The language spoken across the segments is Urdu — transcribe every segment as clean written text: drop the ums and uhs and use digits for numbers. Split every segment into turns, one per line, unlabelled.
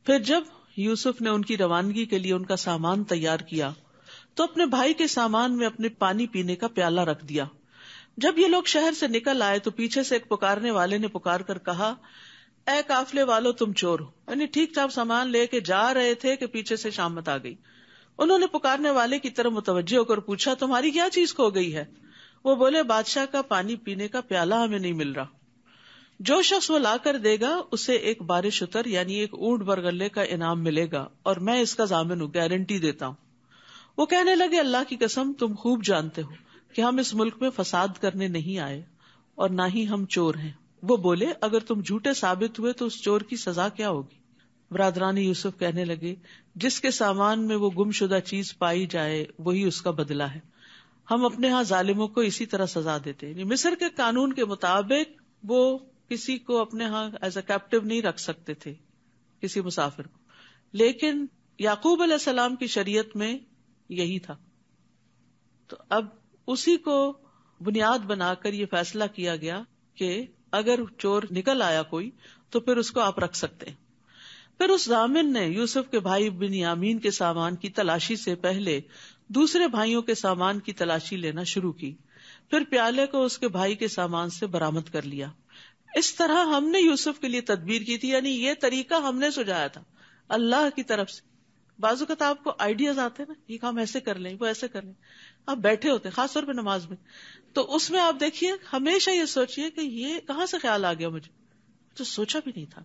پھر جب یوسف نے ان کی روانگی کے لیے ان کا سامان تیار کیا تو اپنے بھائی کے سامان میں اپنے پانی پینے کا پیالہ رکھ دیا. جب یہ لوگ شہر سے نکل آئے تو پیچھے سے ایک پکارنے والے نے پکار کر کہا, اے قافلے والو تم چور ہو. یعنی ٹھیک ٹھاک سامان لے کے جا رہے تھے کہ پیچھے سے شامت آ گئی. انہوں نے پکارنے والے کی طرف متوجہ ہو کر پوچھا, تمہاری کیا چیز کھو گئی ہے؟ وہ بولے, بادشاہ کا پانی پینے کا پیالہ ہمیں نہیں مل رہا. جو شخص وہ لا کر دے گا اسے ایک بار شتر یعنی ایک اونٹ برغلے کا انعام ملے گا, اور میں اس کا ضامن ہوں, گارنٹی دیتا ہوں. وہ کہنے لگے, اللہ کی قسم تم خوب جانتے ہو کہ ہم اس ملک میں فساد کرنے نہیں آئے اور نہ ہی ہم چور ہیں. وہ بولے, اگر تم جھوٹے ثابت ہوئے تو اس چور کی سزا کیا ہوگی؟ برادران یوسف کہنے لگے, جس کے سامان میں وہ گم شدہ چیز پائی جائے وہی اس کا بدلہ ہے. ہم اپنے ہاں ظالموں کو اسی طرح سزا دیتے ہیں. مصر کے قانون کے مطابق وہ کسی کو اپنے ہاں ایز اے کیپٹیو نہیں رکھ سکتے تھے, کسی مسافر کو, لیکن یعقوب علیہ السلام کی شریعت میں یہی تھا. تو اب اسی کو بنیاد بنا کر یہ فیصلہ کیا گیا کہ اگر چور نکل آیا کوئی تو پھر اس کو آپ رکھ سکتے ہیں. پھر اس ضامن نے یوسف کے بھائی بنیامین کے سامان کی تلاشی سے پہلے دوسرے بھائیوں کے سامان کی تلاشی لینا شروع کی. پھر پیالے کو اس کے بھائی کے سامان سے برآمد کر لیا. اس طرح ہم نے یوسف کے لیے تدبیر کی تھی, یعنی یہ طریقہ ہم نے سجایا تھا اللہ کی طرف سے. بعض اوقات آپ کو آئیڈیاز آتے ہیں نا, یہ کام ایسے کر لیں, وہ ایسے کر لیں. آپ بیٹھے ہوتے ہیں خاص طور پہ نماز میں, تو اس میں آپ دیکھیے ہمیشہ یہ سوچیے کہ یہ کہاں سے خیال آ گیا مجھے, تو سوچا بھی نہیں تھا.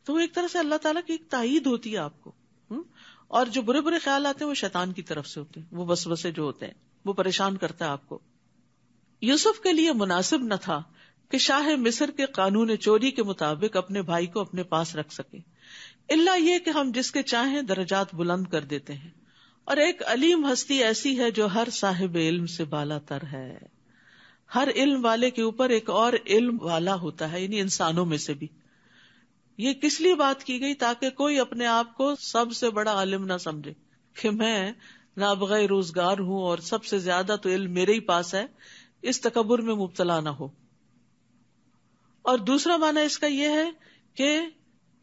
تو وہ ایک طرح سے اللہ تعالیٰ کی ایک تائید ہوتی ہے آپ کو. اور جو برے برے خیال آتے ہیں وہ شیطان کی طرف سے ہوتے ہیں, وہ وسوسے جو ہوتے ہیں وہ پریشان کرتا ہے آپ کو. یوسف کے لیے مناسب نہ تھا کہ شاہ مصر کے قانون چوری کے مطابق اپنے بھائی کو اپنے پاس رکھ سکے, الا یہ کہ ہم جس کے چاہیں درجات بلند کر دیتے ہیں. اور ایک علیم ہستی ایسی ہے جو ہر صاحب علم سے بالا تر ہے. ہر علم والے کے اوپر ایک اور علم والا ہوتا ہے, یعنی انسانوں میں سے بھی. یہ کس لیے بات کی گئی؟ تاکہ کوئی اپنے آپ کو سب سے بڑا عالم نہ سمجھے کہ میں نابغہ روزگار ہوں اور سب سے زیادہ تو علم میرے ہی پاس ہے, اس تکبر میں مبتلا نہ ہو. اور دوسرا معنی اس کا یہ ہے کہ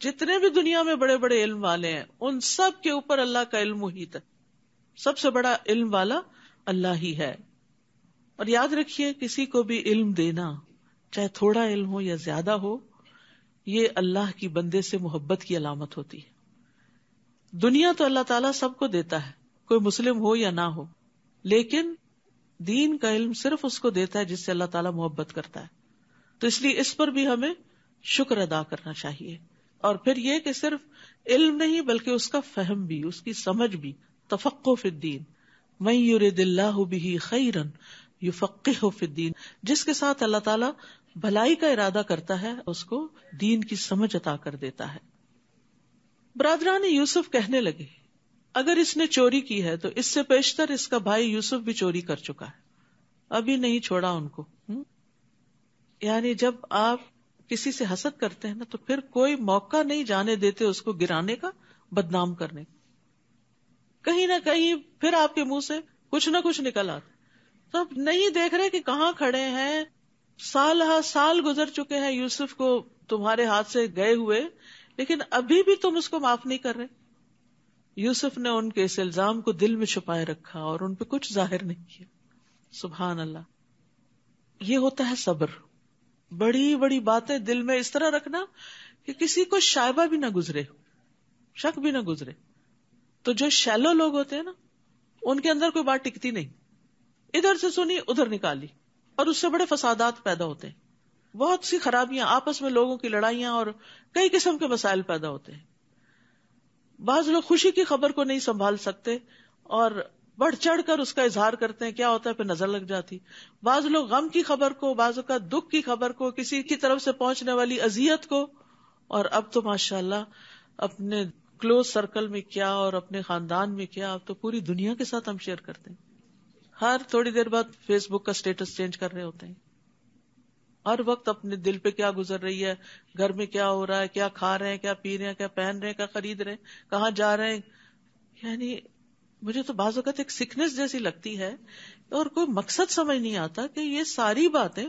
جتنے بھی دنیا میں بڑے بڑے علم والے ہیں ان سب کے اوپر اللہ کا علم محیط ہے. سب سے بڑا علم والا اللہ ہی ہے. اور یاد رکھیے, کسی کو بھی علم دینا, چاہے تھوڑا علم ہو یا زیادہ ہو, یہ اللہ کی بندے سے محبت کی علامت ہوتی ہے. دنیا تو اللہ تعالیٰ سب کو دیتا ہے, کوئی مسلم ہو یا نہ ہو, لیکن دین کا علم صرف اس کو دیتا ہے جس سے اللہ تعالیٰ محبت کرتا ہے. تو اس لیے اس پر بھی ہمیں شکر ادا کرنا چاہیے. اور پھر یہ کہ صرف علم نہیں بلکہ اس کا فہم بھی, اس کی سمجھ بھی, تفقہ فی الدین. من یرد اللہ بہ خیرا یفقہہ فی الدین, جس کے ساتھ اللہ تعالیٰ بھلائی کا ارادہ کرتا ہے اس کو دین کی سمجھ عطا کر دیتا ہے. برادران یوسف کہنے لگے, اگر اس نے چوری کی ہے تو اس سے پیشتر اس کا بھائی یوسف بھی چوری کر چکا ہے, ابھی نہیں چھوڑا ان کو. یعنی جب آپ کسی سے حسد کرتے ہیں نا تو پھر کوئی موقع نہیں جانے دیتے اس کو گرانے کا, بدنام کرنے کا. کہیں نہ کہیں پھر آپ کے منہ سے کچھ نہ کچھ نکل آتا. تو آپ نہیں دیکھ رہے کہ کہاں کھڑے ہیں, سال ہا سال گزر چکے ہیں یوسف کو تمہارے ہاتھ سے گئے ہوئے, لیکن ابھی بھی تم اس کو معاف نہیں کر رہے. یوسف نے ان کے اس الزام کو دل میں چھپائے رکھا اور ان پہ کچھ ظاہر نہیں کیا. سبحان اللہ, یہ ہوتا ہے صبر. بڑی بڑی باتیں دل میں اس طرح رکھنا کہ کسی کو شائبہ بھی نہ گزرے, شک بھی نہ گزرے. تو جو شیلو لوگ ہوتے ہیں نا, ان کے اندر کوئی بات ٹکتی نہیں, ادھر سے سنی ادھر نکالی, اور اس سے بڑے فسادات پیدا ہوتے ہیں. بہت سی خرابیاں, آپس میں لوگوں کی لڑائیاں اور کئی قسم کے مسائل پیدا ہوتے ہیں. بعض لوگ خوشی کی خبر کو نہیں سنبھال سکتے اور بڑھ چڑھ کر اس کا اظہار کرتے ہیں, کیا ہوتا ہے پھر نظر لگ جاتی. بعض لوگ غم کی خبر کو, بعض کا دکھ کی خبر کو, کسی کی طرف سے پہنچنے والی اذیت کو, اور اب تو ماشاءاللہ اپنے کلوز سرکل میں کیا اور اپنے خاندان میں کیا, اب تو پوری دنیا کے ساتھ ہم شیئر کرتے ہیں. ہر تھوڑی دیر بعد فیس بک کا سٹیٹس چینج کر رہے ہوتے ہیں, ہر وقت اپنے دل پہ کیا گزر رہی ہے, گھر میں کیا ہو رہا ہے, کیا کھا رہے ہیں, کیا پی رہے ہیں, کیا پہن رہے ہیں, کیا خرید رہے ہیں, کہاں جا رہے ہیں. یعنی مجھے تو بعض اوقات ایک سکنس جیسی لگتی ہے, اور کوئی مقصد سمجھ نہیں آتا کہ یہ ساری باتیں,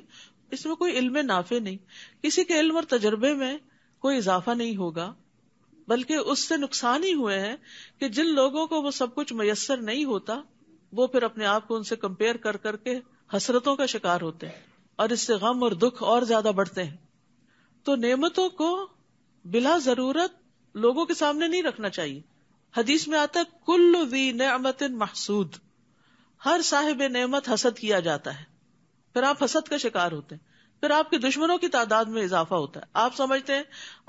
اس میں کوئی علم نافع نہیں, کسی کے علم اور تجربے میں کوئی اضافہ نہیں ہوگا, بلکہ اس سے نقصان ہی ہوئے ہیں کہ جن لوگوں کو وہ سب کچھ میسر نہیں ہوتا وہ پھر اپنے آپ کو ان سے کمپیئر کر کر کے حسرتوں کا شکار ہوتے ہیں اور اس سے غم اور دکھ اور زیادہ بڑھتے ہیں. تو نعمتوں کو بلا ضرورت لوگوں کے سامنے نہیں رکھنا چاہیے. حدیث میں آتا ہے کل ذی نعمت محسود، ہر صاحب نعمت حسد کیا جاتا ہے. پھر آپ حسد کا شکار ہوتے ہیں، پھر آپ کے دشمنوں کی تعداد میں اضافہ ہوتا ہے. آپ سمجھتے ہیں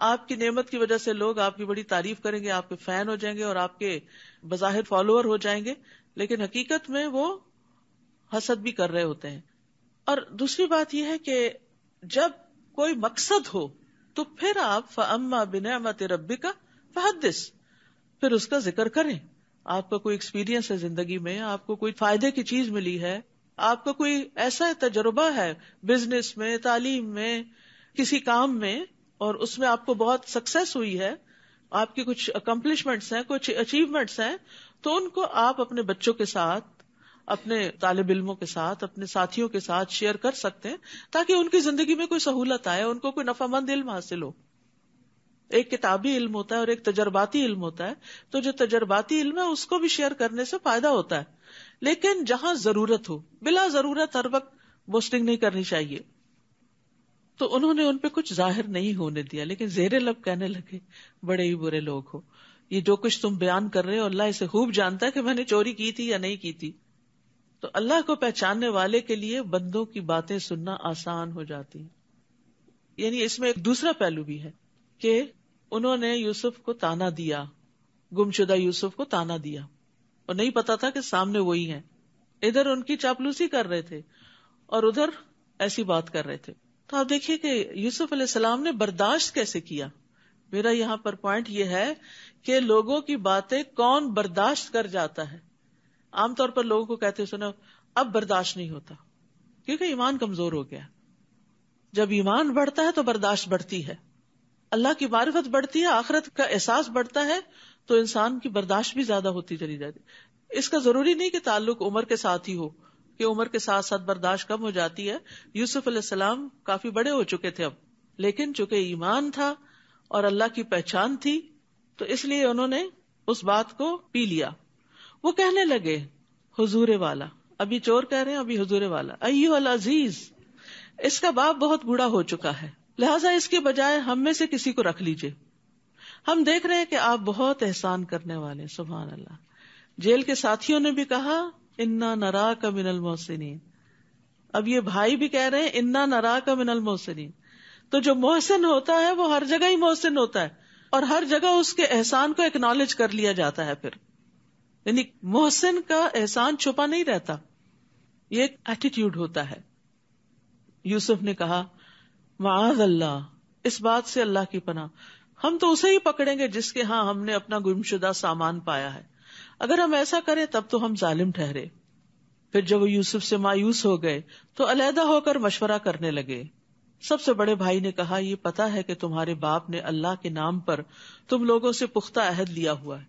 آپ کی نعمت کی وجہ سے لوگ آپ کی بڑی تعریف کریں گے، آپ کے فین ہو جائیں گے اور آپ کے بظاہر فالوور ہو جائیں گے، لیکن حقیقت میں وہ حسد بھی کر رہے ہوتے ہیں. اور دوسری بات یہ ہے کہ جب کوئی مقصد ہو تو پھر آپ فَأَمَّا بِنِعْمَتِ رَبِّكَ فَحَدِّثْ، پھر اس کا ذکر کریں. آپ کا کوئی ایکسپیرینس ہے زندگی میں، آپ کو کوئی فائدے کی چیز ملی ہے، آپ کا کوئی ایسا تجربہ ہے بزنس میں، تعلیم میں، کسی کام میں، اور اس میں آپ کو بہت سکسیس ہوئی ہے، آپ کی کچھ اکمپلشمنٹس ہیں، کچھ اچیومنٹس ہیں، تو ان کو آپ اپنے بچوں کے ساتھ، اپنے طالب علموں کے ساتھ، اپنے ساتھیوں کے ساتھ شیئر کر سکتے ہیں تاکہ ان کی زندگی میں کوئی سہولت آئے، ان کو کوئی نفع مند علم حاصل ہو. ایک کتابی علم ہوتا ہے اور ایک تجرباتی علم ہوتا ہے. تو جو تجرباتی علم ہے اس کو بھی شیئر کرنے سے فائدہ ہوتا ہے، لیکن جہاں ضرورت ہو، بلا ضرورت ہر وقت بوسٹنگ نہیں کرنی چاہیے. تو انہوں نے ان پہ کچھ ظاہر نہیں ہونے دیا، لیکن زیر لب کہنے لگے بڑے ہی برے لوگ ہو، یہ جو کچھ تم بیان کر رہے ہو اللہ اسے خوب جانتا ہے کہ میں نے چوری کی تھی یا نہیں کی تھی. تو اللہ کو پہچاننے والے کے لیے بندوں کی باتیں سننا آسان ہو جاتی. یعنی اس میں ایک دوسرا پہلو بھی ہے کہ انہوں نے یوسف کو تانا دیا، گمشدہ یوسف کو تانا دیا، اور نہیں پتا تھا کہ سامنے وہی ہیں. ادھر ان کی چاپلوسی کر رہے تھے اور ادھر ایسی بات کر رہے تھے. تو آپ دیکھیے کہ یوسف علیہ السلام نے برداشت کیسے کیا. میرا یہاں پر پوائنٹ یہ ہے کہ لوگوں کی باتیں کون برداشت کر جاتا ہے. عام طور پر لوگوں کو کہتے سنا اب برداشت نہیں ہوتا، کیونکہ ایمان کمزور ہو گیا. جب ایمان بڑھتا ہے تو برداشت بڑھتی ہے، اللہ کی معرفت بڑھتی ہے، آخرت کا احساس بڑھتا ہے، تو انسان کی برداشت بھی زیادہ ہوتی چلی جاتی. اس کا ضروری نہیں کہ تعلق عمر کے ساتھ ہی ہو، کہ عمر کے ساتھ ساتھ برداشت کم ہو جاتی ہے. یوسف علیہ السلام کافی بڑے ہو چکے تھے اب، لیکن چونکہ ایمان تھا اور اللہ کی پہچان تھی تو اس لیے انہوں نے اس بات کو پی لیا. وہ کہنے لگے حضور والا، ابھی چور کہہ رہے ہیں، ابھی حضور والا، ایھا العزیز، اس کا باپ بہت بوڑھا ہو چکا ہے، لہٰذا اس کے بجائے ہم میں سے کسی کو رکھ لیجئے. ہم دیکھ رہے ہیں کہ آپ بہت احسان کرنے والے. سبحان اللہ. جیل کے ساتھیوں نے بھی کہا انا نراک من المحسنین. اب یہ بھائی بھی کہہ رہے ہیں انا نراک من المحسنین. تو جو محسن ہوتا ہے وہ ہر جگہ ہی محسن ہوتا ہے، اور ہر جگہ اس کے احسان کو اکنالج کر لیا جاتا ہے. پھر یعنی محسن کا احسان چھپا نہیں رہتا، یہ ایک ایٹیٹیوڈ ہوتا ہے. یوسف نے کہا معاذ اللہ، اس بات سے اللہ کی پناہ، ہم تو اسے ہی پکڑیں گے جس کے ہاں ہم نے اپنا گمشدہ سامان پایا ہے. اگر ہم ایسا کریں تب تو ہم ظالم ٹھہرے. پھر جب وہ یوسف سے مایوس ہو گئے تو علیحدہ ہو کر مشورہ کرنے لگے. سب سے بڑے بھائی نے کہا یہ پتا ہے کہ تمہارے باپ نے اللہ کے نام پر تم لوگوں سے پختہ عہد لیا ہوا ہے،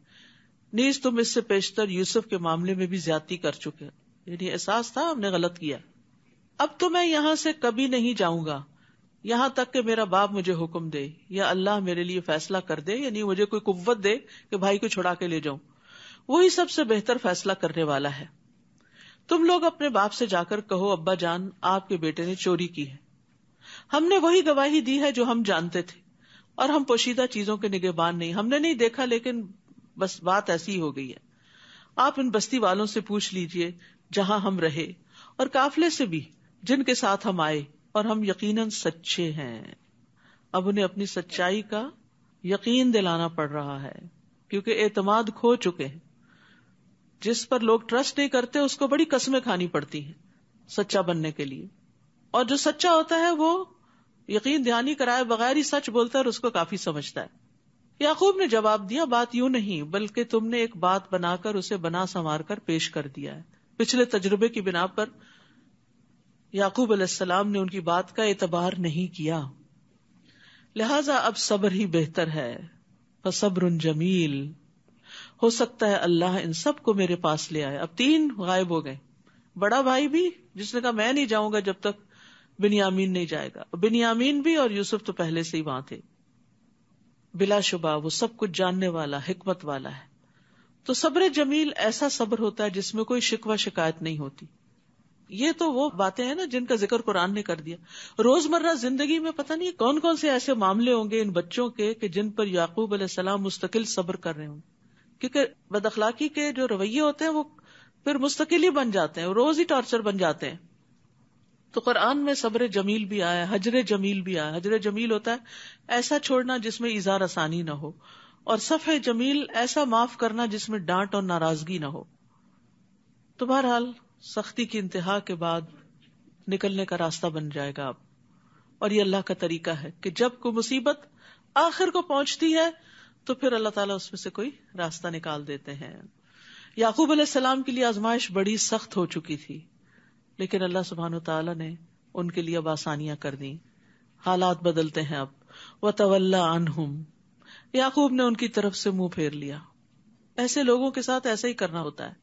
نیز تم اس سے پیشتر یوسف کے معاملے میں بھی زیادتی کر چکے، یعنی احساس تھا ہم نے غلط کیا. اب تو میں یہاں سے کبھی نہیں جاؤں گا یہاں تک کہ میرا باپ مجھے حکم دے یا اللہ میرے لیے فیصلہ کر دے، یعنی مجھے کوئی قوت دے کہ بھائی کو چھڑا کے لے جاؤں. وہی سب سے بہتر فیصلہ کرنے والا ہے. تم لوگ اپنے باپ سے جا کر کہو ابا جان آپ کے بیٹے نے چوری کی ہے. ہم نے وہی گواہی دی ہے جو ہم جانتے تھے، اور ہم پوشیدہ چیزوں کے نگہبان نہیں، ہم نے نہیں دیکھا لیکن بس بات ایسی ہو گئی ہے. آپ ان بستی والوں سے پوچھ لیجئے جہاں ہم رہے، اور قافلے سے بھی جن کے ساتھ ہم آئے، اور ہم یقیناً سچے ہیں. اب انہیں اپنی سچائی کا یقین دلانا پڑ رہا ہے کیونکہ اعتماد کھو چکے ہیں. جس پر لوگ ٹرسٹ نہیں کرتے اس کو بڑی قسمیں کھانی پڑتی ہیں سچا بننے کے لیے، اور جو سچا ہوتا ہے وہ یقین دہانی کرائے بغیر ہی سچ بولتا ہے اور اس کو کافی سمجھتا ہے. یعقوب نے جواب دیا بات یوں نہیں بلکہ تم نے ایک بات بنا کر اسے بنا سنوار کر پیش کر دیا ہے. پچھلے تجربے کی بنا پر یعقوب علیہ السلام نے ان کی بات کا اعتبار نہیں کیا، لہذا اب صبر ہی بہتر ہے. فصبر جمیل، ہو سکتا ہے اللہ ان سب کو میرے پاس لے آئے. اب 3 غائب ہو گئے. بڑا بھائی بھی جس نے کہا میں نہیں جاؤں گا جب تک بنیامین نہیں جائے گا، بنیامین بھی، اور یوسف تو پہلے سے ہی وہاں تھے. بلا شبہ وہ سب کچھ جاننے والا، حکمت والا ہے. تو صبر جمیل ایسا صبر ہوتا ہے جس میں کوئی شکوہ شکایت نہیں ہوتی. یہ تو وہ باتیں ہیں نا جن کا ذکر قرآن نے کر دیا. روزمرہ زندگی میں پتہ نہیں کون کون سے ایسے معاملے ہوں گے ان بچوں کے کہ جن پر یعقوب علیہ السلام مستقل صبر کر رہے ہوں گے، کیونکہ بد اخلاقی کے جو رویے ہوتے ہیں وہ پھر مستقل ہی بن جاتے ہیں، روز ہی ٹارچر بن جاتے ہیں. تو قرآن میں صبر جمیل بھی آیا، حجر جمیل بھی آیا. حجر جمیل ہوتا ہے ایسا چھوڑنا جس میں اظہار آسانی نہ ہو، اور صفح جمیل ایسا معاف کرنا جس میں ڈانٹ اور ناراضگی نہ ہو. تو بہرحال سختی کی انتہا کے بعد نکلنے کا راستہ بن جائے گا اب. اور یہ اللہ کا طریقہ ہے کہ جب کوئی مصیبت آخر کو پہنچتی ہے تو پھر اللہ تعالیٰ اس میں سے کوئی راستہ نکال دیتے ہیں. یعقوب علیہ السلام کے لیے آزمائش بڑی سخت ہو چکی تھی، لیکن اللہ سبحانہ وتعالیٰ نے ان کے لیے اب آسانیاں کر دی. حالات بدلتے ہیں اب. وَتَوَلَّى عَنْهُمْ، یعقوب نے ان کی طرف سے منہ پھیر لیا. ایسے لوگوں کے ساتھ ایسا ہی کرنا ہوتا ہے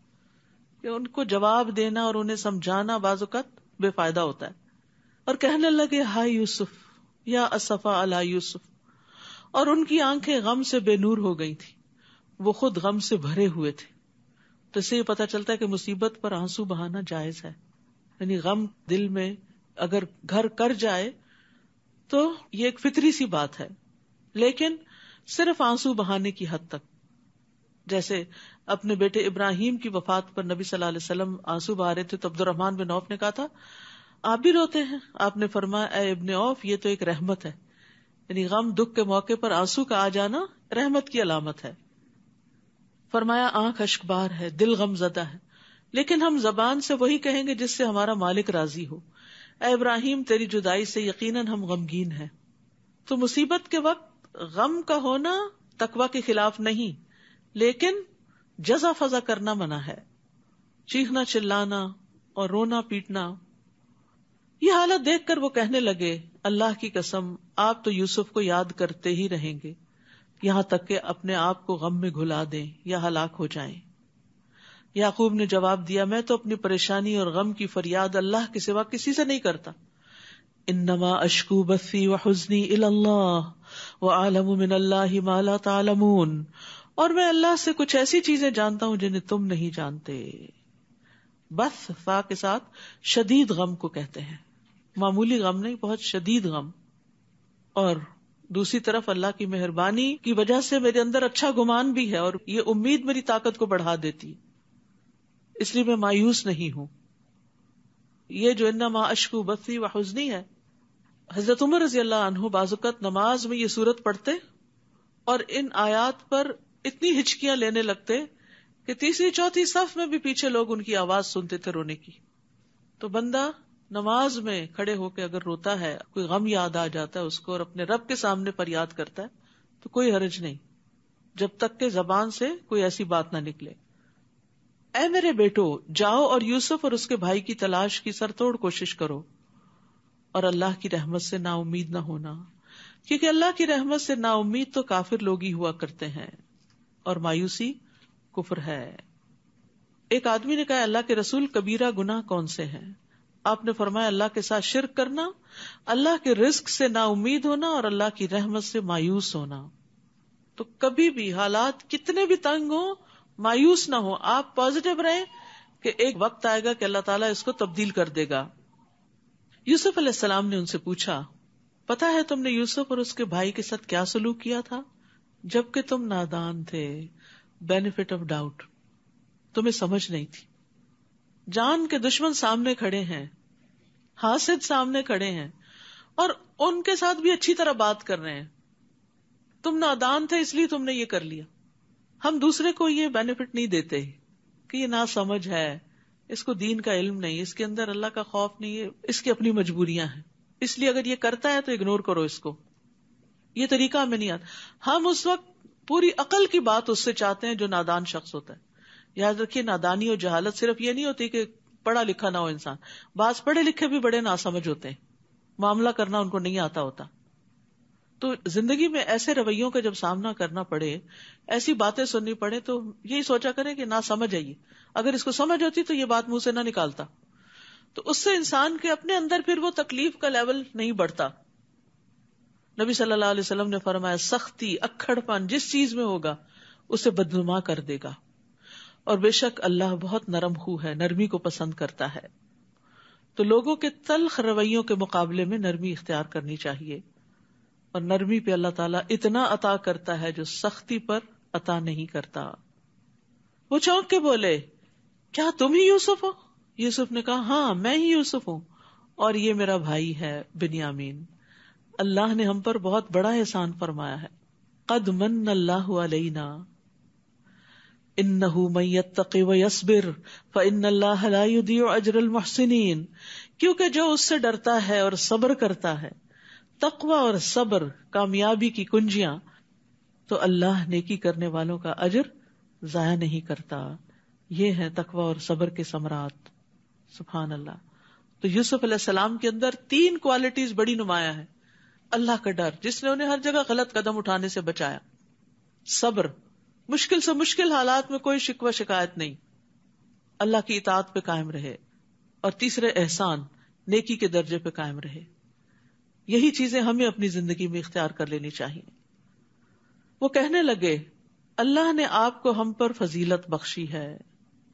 کہ ان کو جواب دینا اور انہیں سمجھانا بعض اوقات بے فائدہ ہوتا ہے. اور کہنے لگے ہائے یوسف یا اسفا علی یوسف، اور ان کی آنکھیں غم سے بے نور ہو گئی تھی، وہ خود غم سے بھرے ہوئے تھے. تو اس سے یہ پتہ چلتا ہے کہ مصیبت پر آنسو بہانا جائز ہے. یعنی غم دل میں اگر گھر کر جائے تو یہ ایک فطری سی بات ہے، لیکن صرف آنسو بہانے کی حد تک. جیسے اپنے بیٹے ابراہیم کی وفات پر نبی صلی اللہ علیہ وسلم آنسو بہا رہے تھے تو عبد الرحمن بن عوف نے کہا تھا آپ بھی روتے ہیں؟ آپ نے فرمایا اے ابن عوف یہ تو ایک رحمت ہے. یعنی غم دکھ کے موقع پر آنسو کا آ جانا رحمت کی علامت ہے. فرمایا آنکھ اشکبار ہے، دل غم زدہ ہے، لیکن ہم زبان سے وہی کہیں گے جس سے ہمارا مالک راضی ہو. اے ابراہیم تیری جدائی سے یقیناً ہم غمگین ہیں. تو مصیبت کے وقت غم کا ہونا تقوی کے خلاف نہیں، لیکن جزا فضا کرنا منع ہے، چیخنا چلانا اور رونا پیٹنا. یہ حالت دیکھ کر وہ کہنے لگے اللہ کی قسم آپ تو یوسف کو یاد کرتے ہی رہیں گے یہاں تک کہ اپنے آپ کو غم میں گھلا دیں یا ہلاک ہو جائیں. یعقوب نے جواب دیا میں تو اپنی پریشانی اور غم کی فریاد اللہ کے سوا کسی سے نہیں کرتا. انما اشکو بثی وحزنی الی اللہ وعالم من اللہ ما لا تعلمون، اور میں اللہ سے کچھ ایسی چیزیں جانتا ہوں جنہیں تم نہیں جانتے. بث فا کے ساتھ شدید غم کو کہتے ہیں، معمولی غم نہیں، بہت شدید غم. اور دوسری طرف اللہ کی مہربانی کی وجہ سے میرے اندر اچھا گمان بھی ہے اور یہ امید میری طاقت کو بڑھا دیتی، اس لیے میں مایوس نہیں ہوں. یہ جو انما اشکو بثی وحزنی ہے، حضرت عمر رضی اللہ عنہ بعض اوقات نماز میں یہ سورت پڑھتے اور ان آیات پر اتنی ہچکیاں لینے لگتے کہ تیسری چوتھی صف میں بھی پیچھے لوگ ان کی آواز سنتے تھے رونے کی. تو بندہ نماز میں کھڑے ہو کے اگر روتا ہے، کوئی غم یاد آ جاتا ہے اس کو اور اپنے رب کے سامنے فریاد کرتا ہے تو کوئی حرج نہیں، جب تک کہ زبان سے کوئی ایسی بات نہ نکلے. اے میرے بیٹو جاؤ اور یوسف اور اس کے بھائی کی تلاش کی سر توڑ کوشش کرو اور اللہ کی رحمت سے نا امید نہ ہونا، کیونکہ اللہ کی رحمت سے نا امید تو کافر لوگ ہی ہوا کرتے ہیں اور مایوسی کفر ہے. ایک آدمی نے کہا اللہ کے رسول کبیرہ گناہ کون سے ہیں؟ آپ نے فرمایا اللہ کے ساتھ شرک کرنا، اللہ کے رزق سے نا امید ہونا اور اللہ کی رحمت سے مایوس ہونا. تو کبھی بھی حالات کتنے بھی تنگ ہوں مایوس نہ ہو، آپ پازیٹو رہیں کہ ایک وقت آئے گا کہ اللہ تعالیٰ اس کو تبدیل کر دے گا. یوسف علیہ السلام نے ان سے پوچھا پتا ہے تم نے یوسف اور اس کے بھائی کے ساتھ کیا سلوک کیا تھا جبکہ تم نادان تھے؟ بینیفٹ آف ڈاؤٹ، تمہیں سمجھ نہیں تھی. جان کے دشمن سامنے کھڑے ہیں، حاسد سامنے کھڑے ہیں اور ان کے ساتھ بھی اچھی طرح بات کر رہے ہیں. تم نادان تھے اس لیے تم نے یہ کر لیا. ہم دوسرے کو یہ بینیفٹ نہیں دیتے کہ یہ نا سمجھ ہے، اس کو دین کا علم نہیں، اس کے اندر اللہ کا خوف نہیں ہے، اس کی اپنی مجبوریاں ہیں، اس لیے اگر یہ کرتا ہے تو اگنور کرو اس کو. یہ طریقہ ہمیں نہیں آتا. ہم اس وقت پوری عقل کی بات اس سے چاہتے ہیں جو نادان شخص ہوتا ہے. یاد رکھیے نادانی اور جہالت صرف یہ نہیں ہوتی کہ پڑھا لکھا نہ ہو انسان، بعض پڑھے لکھے بھی بڑے ناسمجھ ہوتے ہیں، معاملہ کرنا ان کو نہیں آتا ہوتا. تو زندگی میں ایسے رویوں کا جب سامنا کرنا پڑے، ایسی باتیں سننی پڑے تو یہی سوچا کریں کہ نہ سمجھ آئیے، اگر اس کو سمجھ ہوتی تو یہ بات منہ سے نہ نکالتا. تو اس سے انسان کے اپنے اندر پھر وہ تکلیف کا لیول نہیں بڑھتا. نبی صلی اللہ علیہ وسلم نے فرمایا سختی، اکھڑ پن جس چیز میں ہوگا اسے بدنما کر دے گا، اور بے شک اللہ بہت نرم خو ہے، نرمی کو پسند کرتا ہے. تو لوگوں کے تلخ رویوں کے مقابلے میں نرمی اختیار کرنی چاہیے، اور نرمی پہ اللہ تعالیٰ اتنا عطا کرتا ہے جو سختی پر عطا نہیں کرتا. وہ چونک کے بولے کیا تم ہی یوسف ہو؟ یوسف نے کہا ہاں میں ہی یوسف ہوں، اور یہ میرا بھائی ہے بنیامین. اللہ نے ہم پر بہت بڑا احسان فرمایا ہے. قد من اللہ علینا انہ من یتق ویصبر فان اللہ لا یضیع اجر المحسنین. کیونکہ جو اس سے ڈرتا ہے اور صبر کرتا ہے، تقوی اور صبر کامیابی کی کنجیاں، تو اللہ نیکی کرنے والوں کا اجر ضائع نہیں کرتا. یہ ہے تقوی اور صبر کے ثمرات. سبحان اللہ. تو یوسف علیہ السلام کے اندر 3 کوالٹیز بڑی نمایاں ہیں. اللہ کا ڈر جس نے انہیں ہر جگہ غلط قدم اٹھانے سے بچایا، صبر، مشکل سے مشکل حالات میں کوئی شکوہ شکایت نہیں، اللہ کی اطاعت پہ قائم رہے، اور تیسرے احسان، نیکی کے درجے پہ قائم رہے. یہی چیزیں ہمیں اپنی زندگی میں اختیار کر لینی چاہیے. وہ کہنے لگے اللہ نے آپ کو ہم پر فضیلت بخشی ہے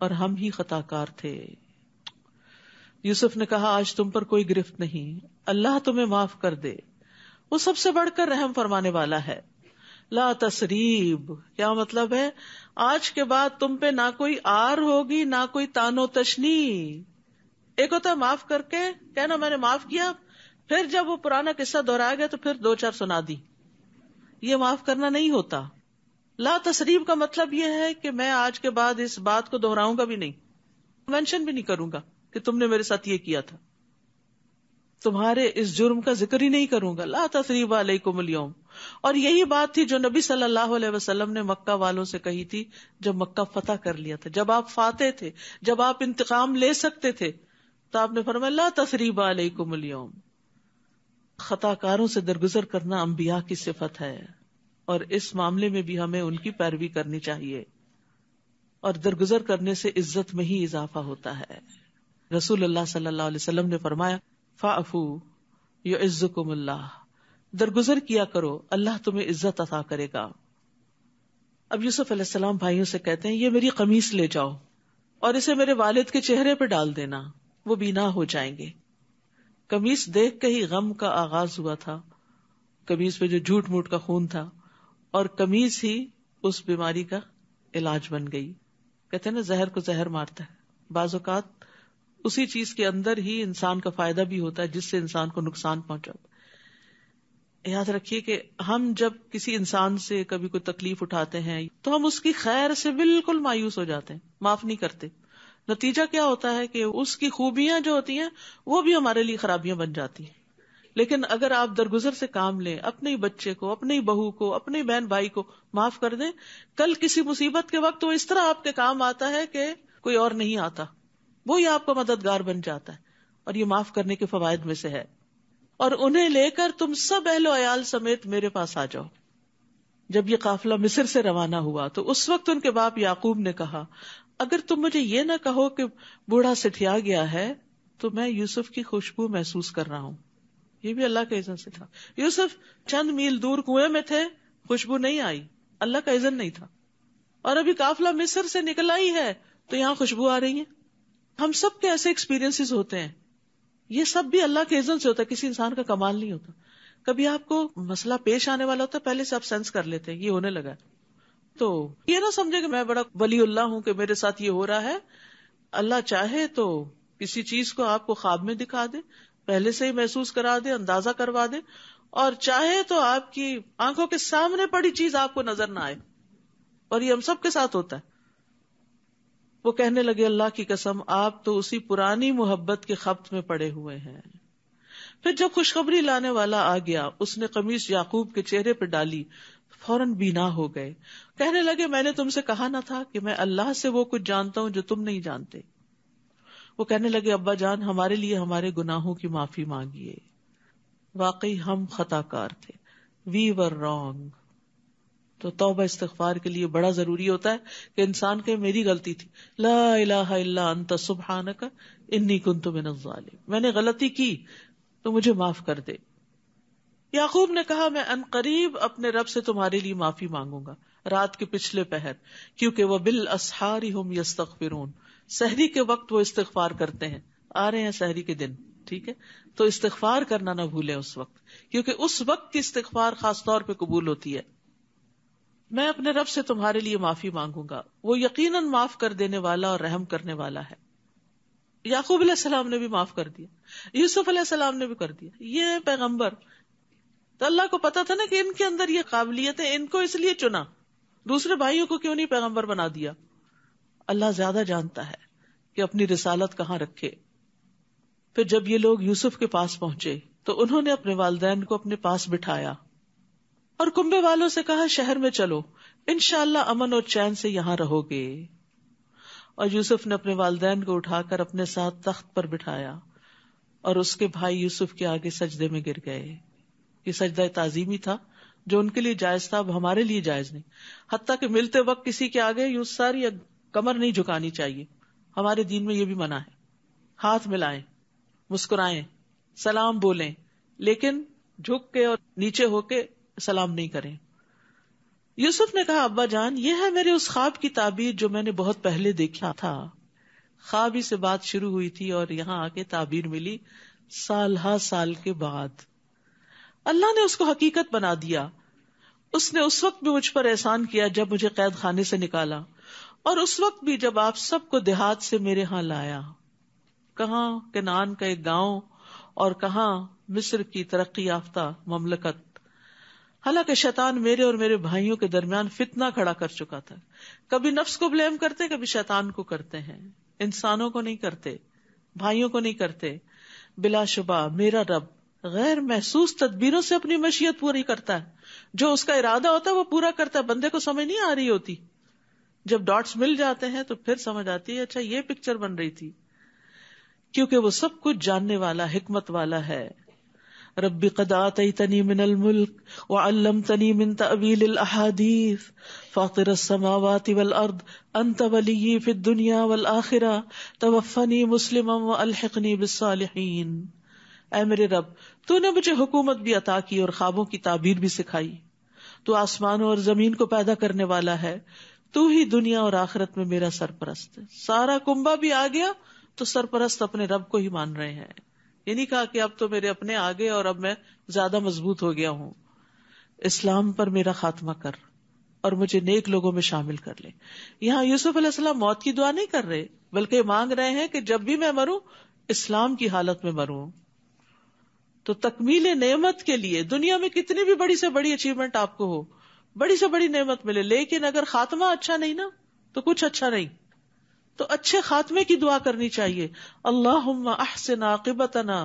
اور ہم ہی خطا کار تھے. یوسف نے کہا آج تم پر کوئی گرفت نہیں، اللہ تمہیں معاف کر دے، وہ سب سے بڑھ کر رحم فرمانے والا ہے. لا تسریب، کیا مطلب ہے؟ آج کے بعد تم پہ نہ کوئی آر ہوگی نہ کوئی تانو تشنی. ایک ہوتا ہے معاف کر کے کہنا میں نے معاف کیا، پھر جب وہ پرانا قصہ دہرایا گیا تو پھر 2-4 سنا دی. یہ معاف کرنا نہیں ہوتا. لا تسریب کا مطلب یہ ہے کہ میں آج کے بعد اس بات کو دہراؤں گا بھی نہیں، مینشن بھی نہیں کروں گا کہ تم نے میرے ساتھ یہ کیا تھا، تمہارے اس جرم کا ذکر ہی نہیں کروں گا. لا تسریب علیکم اليوم. اور یہی بات تھی جو نبی صلی اللہ علیہ وسلم نے مکہ والوں سے کہی تھی جب مکہ فتح کر لیا تھا، جب آپ فاتح تھے، جب آپ انتقام لے سکتے تھے، تو آپ نے فرمایا لا تسریب علیکم اليوم. خطا کاروں سے درگزر کرنا انبیاء کی صفت ہے، اور اس معاملے میں بھی ہمیں ان کی پیروی کرنی چاہیے، اور درگزر کرنے سے عزت میں ہی اضافہ ہوتا ہے. رسول اللہ صلی اللہ علیہ وسلم نے فرمایا فاعفوا یعزکم اللہ، درگزر کیا کرو اللہ تمہیں عزت عطا کرے گا. اب یوسف علیہ السلام بھائیوں سے کہتے ہیں یہ میری قمیص لے جاؤ اور اسے میرے والد کے چہرے پہ ڈال دینا، وہ بینا ہو جائیں گے. قمیص دیکھ کے ہی غم کا آغاز ہوا تھا، قمیص پہ جو جھوٹ موٹ کا خون تھا، اور قمیص ہی اس بیماری کا علاج بن گئی. کہتے ہیں نا زہر کو زہر مارتا ہے. بعض اوقات اسی چیز کے اندر ہی انسان کا فائدہ بھی ہوتا ہے جس سے انسان کو نقصان پہنچا. یاد رکھیے کہ ہم جب کسی انسان سے کبھی کوئی تکلیف اٹھاتے ہیں تو ہم اس کی خیر سے بالکل مایوس ہو جاتے ہیں، معاف نہیں کرتے. نتیجہ کیا ہوتا ہے کہ اس کی خوبیاں جو ہوتی ہیں وہ بھی ہمارے لیے خرابیاں بن جاتی ہیں. لیکن اگر آپ درگزر سے کام لیں، اپنے ہی بچے کو، اپنی بہو کو، اپنے بہن بھائی کو معاف کر دیں، کل کسی مصیبت کے وقت وہ اس طرح آپ کے کام آتا ہے کہ کوئی اور نہیں آتا، وہی آپ کا مددگار بن جاتا ہے. اور یہ معاف کرنے کے فوائد میں سے ہے. اور انہیں لے کر تم سب اہل و عیال سمیت میرے پاس آ جاؤ. جب یہ قافلہ مصر سے روانہ ہوا تو اس وقت ان کے باپ یعقوب نے کہا اگر تم مجھے یہ نہ کہو کہ بوڑھا سٹھیا گیا ہے تو میں یوسف کی خوشبو محسوس کر رہا ہوں. یہ بھی اللہ کے اذن سے تھا. یوسف چند میل دور کنویں میں تھے، خوشبو نہیں آئی، اللہ کا اذن نہیں تھا. اور ابھی قافلہ مصر سے نکلا ہی ہے تو یہاں خوشبو آ رہی ہے. ہم سب کے ایسے ایکسپیرینس ہوتے ہیں، یہ سب بھی اللہ کے اذن سے ہوتا ہے، کسی انسان کا کمال نہیں ہوتا. کبھی آپ کو مسئلہ پیش آنے والا ہوتا ہے، پہلے سے آپ سینس کر لیتے ہیں یہ ہونے لگا، تو یہ نہ سمجھے کہ میں بڑا ولی اللہ ہوں کہ میرے ساتھ یہ ہو رہا ہے. اللہ چاہے تو کسی چیز کو آپ کو خواب میں دکھا دے، پہلے سے ہی محسوس کرا دے، اندازہ کروا دے، اور چاہے تو آپ کی آنکھوں کے سامنے پڑی چیز آپ کو نظر نہ آئے. اور یہ ہم سب کے ساتھ ہوتا ہے. وہ کہنے لگے اللہ کی قسم آپ تو اسی پرانی محبت کے خبط میں پڑے ہوئے ہیں. پھر جب خوشخبری لانے والا آ گیا، اس نے قمیص یعقوب کے چہرے پہ ڈالی، فوراً بینا ہو گئے. کہنے لگے میں نے تم سے کہا نہ تھا کہ میں اللہ سے وہ کچھ جانتا ہوں جو تم نہیں جانتے. وہ کہنے لگے ابا جان ہمارے لیے ہمارے گناہوں کی معافی مانگیے، واقعی ہم خطا کار تھے، وی ور رانگ. تو توبہ استغفار کے لیے بڑا ضروری ہوتا ہے کہ انسان کہ میری غلطی تھی، لا الہ الا انت سبحانک انی کنت من الظالمین، میں نے غلطی کی تو مجھے معاف کر دے. یعقوب نے کہا میں ان قریب اپنے رب سے تمہارے لیے معافی مانگوں گا رات کے پچھلے پہر، کیونکہ وہ بالاسحار ہم یستغفرون، سحری کے وقت وہ استغفار کرتے ہیں. آ رہے ہیں سحری کے دن، ٹھیک ہے، تو استغفار کرنا نہ بھولیں اس وقت، کیونکہ اس وقت کی استغفار خاص طور پہ قبول ہوتی ہے. میں اپنے رب سے تمہارے لیے معافی مانگوں گا، وہ یقیناً معاف کر دینے والا اور رحم کرنے والا ہے. یعقوب علیہ السلام نے بھی معاف کر دیا، یوسف علیہ السلام نے بھی کر دیا. یہ پیغمبر، تو اللہ کو پتا تھا نا کہ ان کے اندر یہ قابلیت ہے، ان کو اس لیے چنا. دوسرے بھائیوں کو کیوں نہیں پیغمبر بنا دیا؟ اللہ زیادہ جانتا ہے کہ اپنی رسالت کہاں رکھے. پھر جب یہ لوگ یوسف کے پاس پہنچے تو انہوں نے اپنے والدین کو اپنے پاس بٹھایا اور کنبے والوں سے کہا شہر میں چلو، انشاءاللہ امن اور چین سے یہاں رہو گے. اور یوسف نے اپنے والدین کو اٹھا کر اپنے ساتھ تخت پر بٹھایا اور اس کے بھائی یوسف کے آگے سجدے میں گر گئے. یہ سجدہ تعظیمی تھا جو ان کے لیے جائز تھا، اب ہمارے لیے جائز نہیں. حتیٰ کہ ملتے وقت کسی کے آگے یوں ساری کمر نہیں جھکانی چاہیے، ہمارے دین میں یہ بھی منع ہے. ہاتھ ملائیں، مسکرائیں، سلام بولیں، لیکن جھک کے اور نیچے ہو کے سلام نہیں کریں. یوسف نے کہا ابا جان، یہ ہے میرے اس خواب کی تعبیر جو میں نے بہت پہلے دیکھا تھا. خواب ہی سے بات شروع ہوئی تھی اور یہاں آ کے تعبیر ملی سال ہا سال کے بعد. اللہ نے اس کو حقیقت بنا دیا. اس نے اس وقت بھی مجھ پر احسان کیا جب مجھے قید خانے سے نکالا، اور اس وقت بھی جب آپ سب کو دیہات سے میرے ہاں لایا. کہاں کنعان کا ایک گاؤں اور کہاں مصر کی ترقی یافتہ مملکت. حالانکہ شیطان میرے اور میرے بھائیوں کے درمیان فتنہ کھڑا کر چکا تھا. کبھی نفس کو بلیم کرتے، کبھی شیطان کو کرتے ہیں، انسانوں کو نہیں کرتے، بھائیوں کو نہیں کرتے. بلا شبہ میرا رب غیر محسوس تدبیروں سے اپنی مشیت پوری کرتا ہے. جو اس کا ارادہ ہوتا ہے وہ پورا کرتا ہے. بندے کو سمجھ نہیں آ رہی ہوتی، جب ڈاٹس مل جاتے ہیں تو پھر سمجھ آتی ہے اچھا یہ پکچر بن رہی تھی. کیونکہ وہ سب کچھ جاننے والا، حکمت والا ہے. رب قد آتیتنی من الملک وعلمتنی من تأویل الاحادیث فاطر السماوات والارض انت ولی فی الدنیا والآخرہ توفنی مسلما والحقنی بالصالحین. اے میرے رب، تو نے مجھے حکومت بھی عطا کی اور خوابوں کی تعبیر بھی سکھائی. تو آسمانوں اور زمین کو پیدا کرنے والا ہے، تو ہی دنیا اور آخرت میں میرا سرپرست ہے. سارا کنبہ بھی آ گیا تو سرپرست اپنے رب کو ہی مان رہے ہیں. یہ نہیں کہا کہ اب تو میرے اپنے آگے اور اب میں زیادہ مضبوط ہو گیا ہوں. اسلام پر میرا خاتمہ کر اور مجھے نیک لوگوں میں شامل کر لے. یہاں یوسف علیہ السلام موت کی دعا نہیں کر رہے، بلکہ مانگ رہے ہیں کہ جب بھی میں مروں اسلام کی حالت میں مروں. تو تکمیل نعمت کے لیے دنیا میں کتنی بھی بڑی سے بڑی اچیومنٹ آپ کو ہو، بڑی سے بڑی نعمت ملے، لیکن اگر خاتمہ اچھا نہیں نا تو کچھ اچھا نہیں. تو اچھے خاتمے کی دعا کرنی چاہیے. اللہم احسن عاقبتنا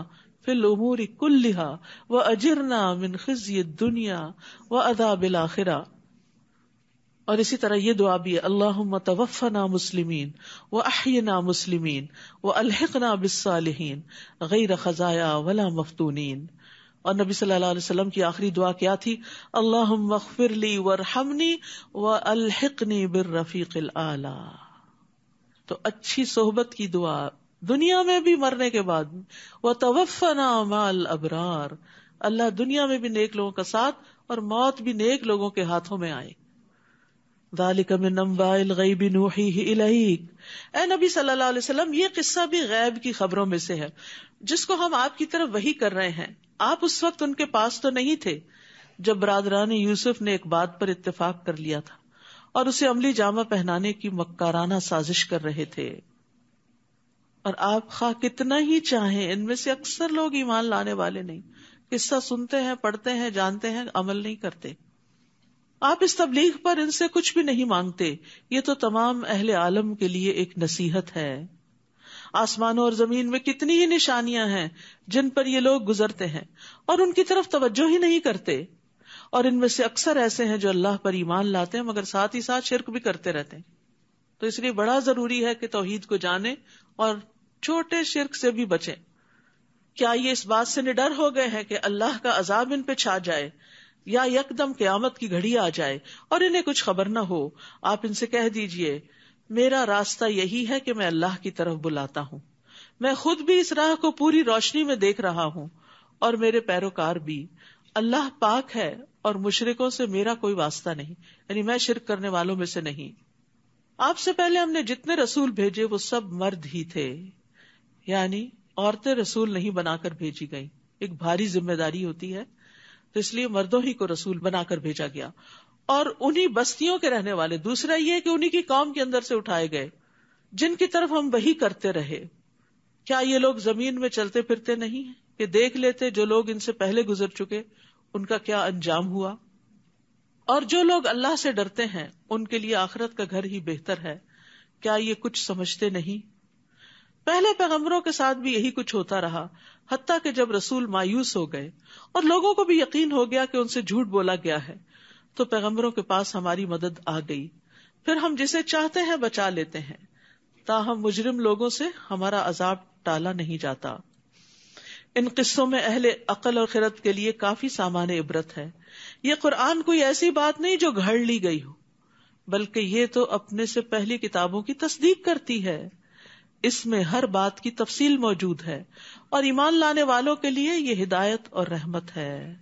فی الامور کلہا واجرنا من خزی الدنیا وعذاب الآخرہ. اور اسی طرح یہ دعا بھی ہے اللہم توفنا مسلمین واحینا مسلمین والحقنا بالصالحین غیر خزایا ولا مفتونین. اور نبی صلی اللہ علیہ وسلم کی آخری دعا کیا تھی؟ اللہم اغفر لی وارحمنی والحقنی بالرفیق الاعلی. تو اچھی صحبت کی دعا دنیا میں بھی، مرنے کے بعد بھی. وَتَوَفَّنَا مَعَ الْأَبْرَارِ، اللہ دنیا میں بھی نیک لوگوں کا ساتھ اور موت بھی نیک لوگوں کے ہاتھوں میں آئے. ذَلِكَ مِنْ أَنْبَاءِ الْغَيْبِ نُوحِيهِ إِلَيْكَ. اے نبی صلی اللہ علیہ وسلم، یہ قصہ بھی غیب کی خبروں میں سے ہے جس کو ہم آپ کی طرف وحی کر رہے ہیں. آپ اس وقت ان کے پاس تو نہیں تھے جب برادران یوسف نے ایک بات پر اتفاق کر لیا تھا اور اسے عملی جامہ پہنانے کی مکارانہ سازش کر رہے تھے. اور آپ خواہ کتنا ہی چاہیں، ان میں سے اکثر لوگ ایمان لانے والے نہیں، قصہ سنتے ہیں، پڑھتے ہیں، جانتے ہیں، عمل نہیں کرتے. آپ اس تبلیغ پر ان سے کچھ بھی نہیں مانگتے. یہ تو تمام اہل عالم کے لیے ایک نصیحت ہے. آسمانوں اور زمین میں کتنی ہی نشانیاں ہیں جن پر یہ لوگ گزرتے ہیں اور ان کی طرف توجہ ہی نہیں کرتے. اور ان میں سے اکثر ایسے ہیں جو اللہ پر ایمان لاتے ہیں مگر ساتھ ہی ساتھ شرک بھی کرتے رہتے ہیں. تو اس لیے بڑا ضروری ہے کہ توحید کو جانیں اور چھوٹے شرک سے بھی بچیں. کیا یہ اس بات سے نڈر ہو گئے ہیں کہ اللہ کا عذاب ان پہ چھا جائے یا یکدم قیامت کی گھڑی آ جائے اور انہیں کچھ خبر نہ ہو؟ آپ ان سے کہہ دیجئے میرا راستہ یہی ہے کہ میں اللہ کی طرف بلاتا ہوں. میں خود بھی اس راہ کو پوری روشنی میں دیکھ رہا ہوں اور میرے پیروکار بھی. اللہ پاک ہے اور مشرکوں سے میرا کوئی واسطہ نہیں، یعنی میں شرک کرنے والوں میں سے نہیں. آپ سے پہلے ہم نے جتنے رسول بھیجے وہ سب مرد ہی تھے، یعنی عورتیں رسول نہیں بنا کر بھیجی گئیں. ایک بھاری ذمہ داری ہوتی ہے، تو اس لیے مردوں ہی کو رسول بنا کر بھیجا گیا، اور انہی بستیوں کے رہنے والے. دوسرا یہ کہ انہی کی قوم کے اندر سے اٹھائے گئے جن کی طرف ہم وحی کرتے رہے. کیا یہ لوگ زمین میں چلتے پھرتے نہیں ہیں کہ دیکھ لیتے جو لوگ ان سے پہلے گزر چکے ان کا کیا انجام ہوا؟ اور جو لوگ اللہ سے ڈرتے ہیں ان کے لیے آخرت کا گھر ہی بہتر ہے. کیا یہ کچھ سمجھتے نہیں؟ پہلے پیغمبروں کے ساتھ بھی یہی کچھ ہوتا رہا، حتیٰ کہ جب رسول مایوس ہو گئے اور لوگوں کو بھی یقین ہو گیا کہ ان سے جھوٹ بولا گیا ہے تو پیغمبروں کے پاس ہماری مدد آ گئی، پھر ہم جسے چاہتے ہیں بچا لیتے ہیں، تاہم مجرم لوگوں سے ہمارا عذاب ٹالا نہیں جاتا. ان قصوں میں اہل عقل اور خرد کے لیے کافی سامان عبرت ہے. یہ قرآن کوئی ایسی بات نہیں جو گھڑ لی گئی ہو، بلکہ یہ تو اپنے سے پہلی کتابوں کی تصدیق کرتی ہے. اس میں ہر بات کی تفصیل موجود ہے اور ایمان لانے والوں کے لیے یہ ہدایت اور رحمت ہے.